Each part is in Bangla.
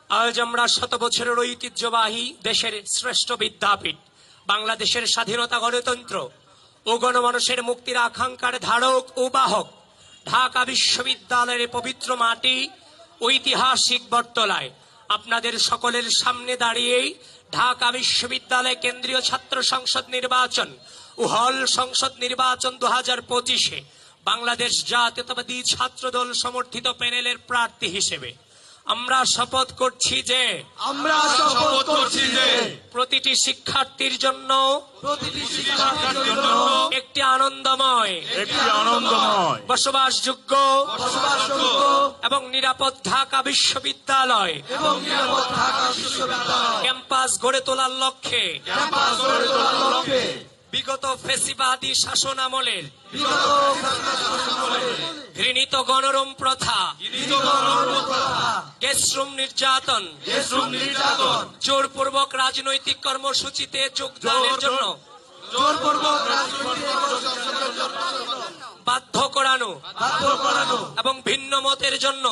আজ আমরা শত বছরের ঐতিহ্যবাহী দেশের শ্রেষ্ঠ বিদ্যাপীঠ বাংলাদেশের স্বাধীনতা, গণতন্ত্র ও গণমানুষের মুক্তির আকাঙ্ক্ষার ধারক ও বাহক ঢাকা বিশ্ববিদ্যালয়ের পবিত্র মাটি ঐতিহাসিক বটতলায় আপনাদের সকলের সামনে দাঁড়িয়েই ঢাকা বিশ্ববিদ্যালয় কেন্দ্রীয় ছাত্র সংসদ নির্বাচন ও হল সংসদ নির্বাচন 2025-এ বাংলাদেশ জাতীয়তাবাদী ছাত্রদল সমর্থিত প্যানেলের প্রার্থী হিসেবে আমরা শপথ করছি যে প্রতিটি শিক্ষার্থীর জন্য একটি আনন্দময় বসবাসযোগ্য এবং নিরাপদ ঢাকা বিশ্ববিদ্যালয় ক্যাম্পাস গড়ে তোলার লক্ষ্যে বিগত ফ্যাসিবাদী শাসন আমলের ঘৃণিত গণরম প্রথা, গেস্টরুম নির্যাতন, জোরপূর্বক রাজনৈতিক কর্মসূচিতে যোগদানের জন্য বাধ্য করানো এবং ভিন্ন মতের জন্য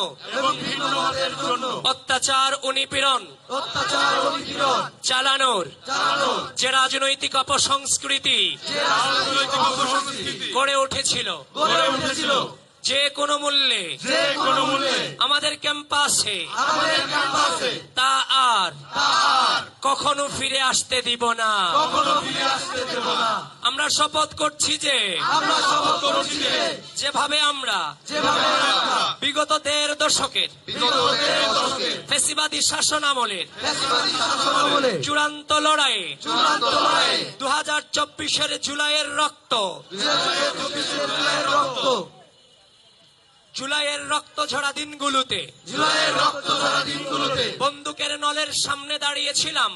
অত্যাচার ও নিপীড়ন চালানোর যে রাজনৈতিক অপসংস্কৃতি গড়ে উঠেছিল, যে কোনো মূল্যে আমাদের ক্যাম্পাসে তা আর কখনো ফিরে আসতে দিব না। আমরা শপথ করছি যে যেভাবে আমরা বিগত 1.5 দশকের ফ্যাসিবাদী শাসন আমলের চূড়ান্ত লড়াইয়ে 2024-এর জুলাইয়ের রক্ত ঝরা দিনগুলোতে বন্দুকের নলের সামনে দাঁড়িয়েছিলাম,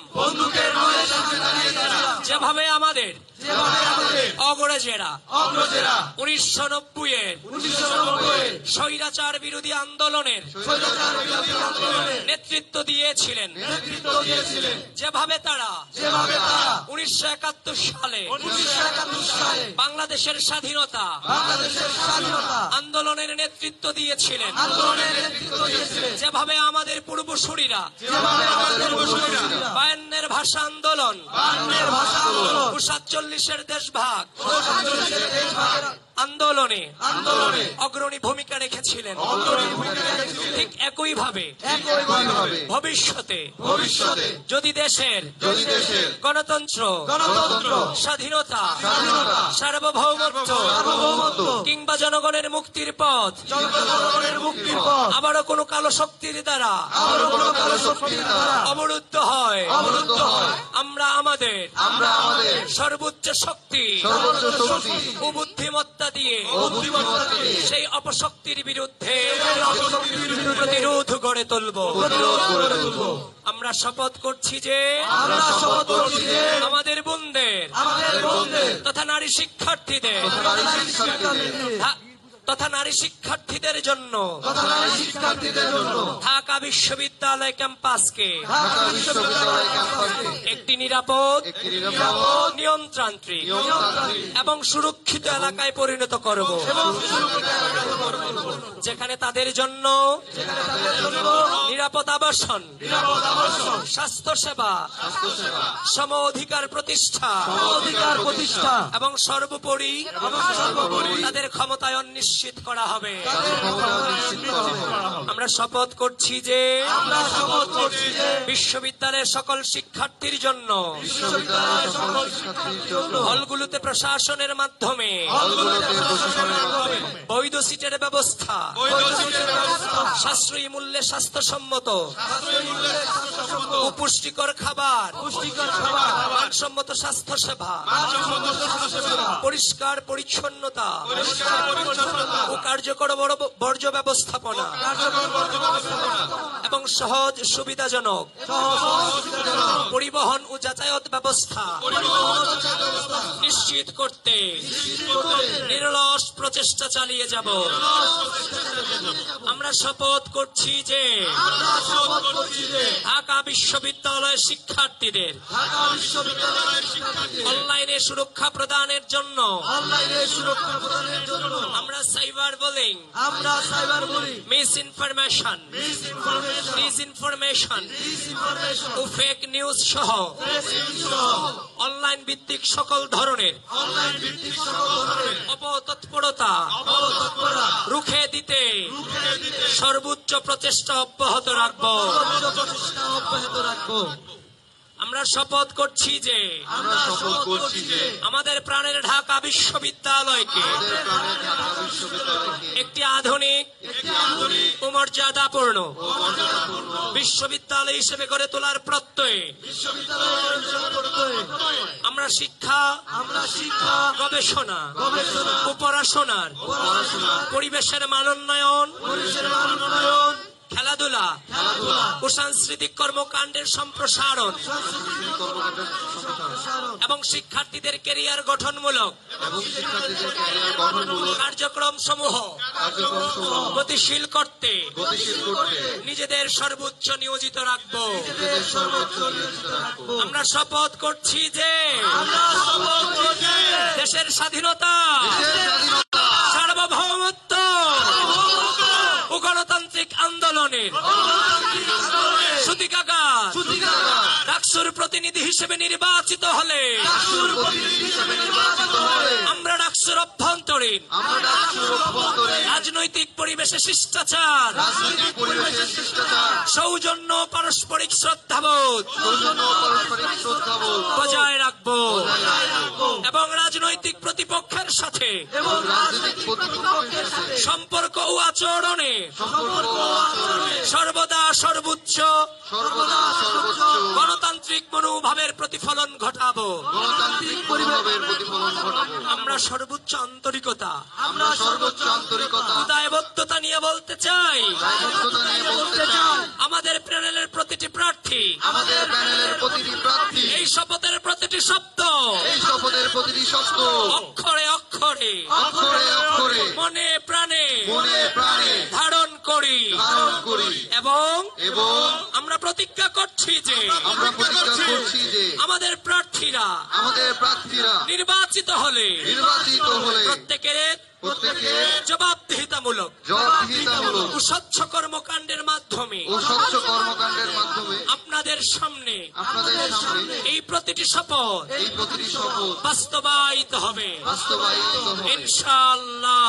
যেভাবে আমাদের অগ্রজেরা 1990-এর স্বৈরাচার বিরোধী আন্দোলনের নেতৃত্ব দিয়েছিলেন, যেভাবে তারা 1971 সালে বাংলাদেশের স্বাধীনতা আন্দোলনের নেতৃত্ব দিয়েছিলেন, যেভাবে আমাদের পূর্বসূরীরা 52-এর ভাষা আন্দোলন, 47-এর দেশভাগ আন্দোলনে অগ্রণী ভূমিকা রেখেছিলেন। ঠিক একইভাবে ভবিষ্যতে যদি দেশের গণতন্ত্র, স্বাধীনতা, সার্বভৌমত্ব কিংবা জনগণের মুক্তির পথ আবারও কোনো কালো শক্তির দ্বারা অবরুদ্ধ হয়, আমরা আমাদের সর্বোচ্চ শক্তি ও বুদ্ধিমত্তা দিয়ে সেই অপশক্তির বিরুদ্ধে প্রতিরোধ গড়ে তুলব। আমরা শপথ করছি যে আমাদের বোনদের তথা নারী শিক্ষার্থীদের জন্য ঢাকা বিশ্ববিদ্যালয় ক্যাম্পাসকে একটি নিরাপদ, নিয়ন্ত্রণান্ত্রিক এবং সুরক্ষিত এলাকায় পরিণত করব, যেখানে তাদের জন্য নিরাপদ আবাসন, স্বাস্থ্যসেবা, সম অধিকার প্রতিষ্ঠা এবং সর্বোপরি তাদের ক্ষমতায়ন নিশ্চিত করা হবে। আমরা শপথ করছি যে বিশ্ববিদ্যালয়ের সকল শিক্ষার্থীর জন্য হলগুলোতে প্রশাসনের মাধ্যমে বৈধ সিটের ব্যবস্থা, সাশ্রয়ী মূল্যে স্বাস্থ্যসম্মত ও পুষ্টিকর খাবার, মানসম্মত স্বাস্থ্যসেবা, পরিষ্কার পরিচ্ছন্নতা ও কার্যকর বর্জ্য ব্যবস্থাপনা এবং সহজ সুবিধাজনক পরিবহন ও যাতায়াত ব্যবস্থা নিশ্চিত করতে নিরলস প্রচেষ্টা চালিয়ে যাব। আমরা শপথ করছি যে ঢাকা বিশ্ববিদ্যালয়ের শিক্ষার্থীদের অনলাইনে সুরক্ষা প্রদানের জন্য আমরা cyber bullying, misinformation, disinformation ও ফেক নিউজ সহ অনলাইন ভিত্তিক সকল ধরনের অপতৎপরতা রুখে দিতে সর্বোচ্চ প্রচেষ্টা অব্যাহত রাখব। আমরা শপথ করছি যে আমাদের প্রাণের ঢাকা বিশ্ববিদ্যালয়কে একটি আধুনিক ও মর্যাদাপূর্ণ বিশ্ববিদ্যালয় হিসেবে গড়ে তোলার প্রত্যয়ে আমরা শিক্ষা, গবেষণা ও পড়াশোনার পরিবেশের মানোন্নয়ন, খেলাধুলা ও সাংস্কৃতিক কর্মকাণ্ডের সম্প্রসারণ এবং শিক্ষার্থীদের ক্যারিয়ার গঠনমূলক কার্যক্রম সমূহ গতিশীল করতে নিজেদের সর্বোচ্চ নিয়োজিত রাখব। আমরা শপথ করছি যে দেশের স্বাধীনতা, সার্বভৌমত্ব ও গণতান্ত্রিক আন্দোলনের সূতিকাগার ডাকসুর প্রতিনিধি হিসেবে নির্বাচিত হলে আমরা ডাকসুর অভ্যন্তরীণ রাজনৈতিক পরিবেশে শিষ্টাচার, সৌজন্য, পারস্পরিক শ্রদ্ধাবোধ বজায় রাখব এবং রাজনৈতিক প্রতিপক্ষের সাথে সম্পর্ক ও আচরণে সর্বদা সর্বোচ্চ গণতান্ত্রিক মনোভাবের প্রতিফলন ঘটাবো। আমরা সর্বোচ্চ আন্তরিকতা, দায়বদ্ধতা নিয়ে বলতে চাই, আমাদের প্যানেলের প্রতিটি প্রার্থী এই শপথের প্রতিটি শব্দ অক্ষরে অক্ষরে মনে প্রাণে ধারণ করি এবং আমরা প্রতিজ্ঞা করছি যে আমাদের প্রার্থীরা নির্বাচিত হলে প্রত্যেকের জবাবদিহিতামূলক ও স্বচ্ছ কর্মকাণ্ডের মাধ্যমে আপনাদের সামনে এই প্রতিটি শপথ বাস্তবায়িত হবে ইনশাআল্লাহ।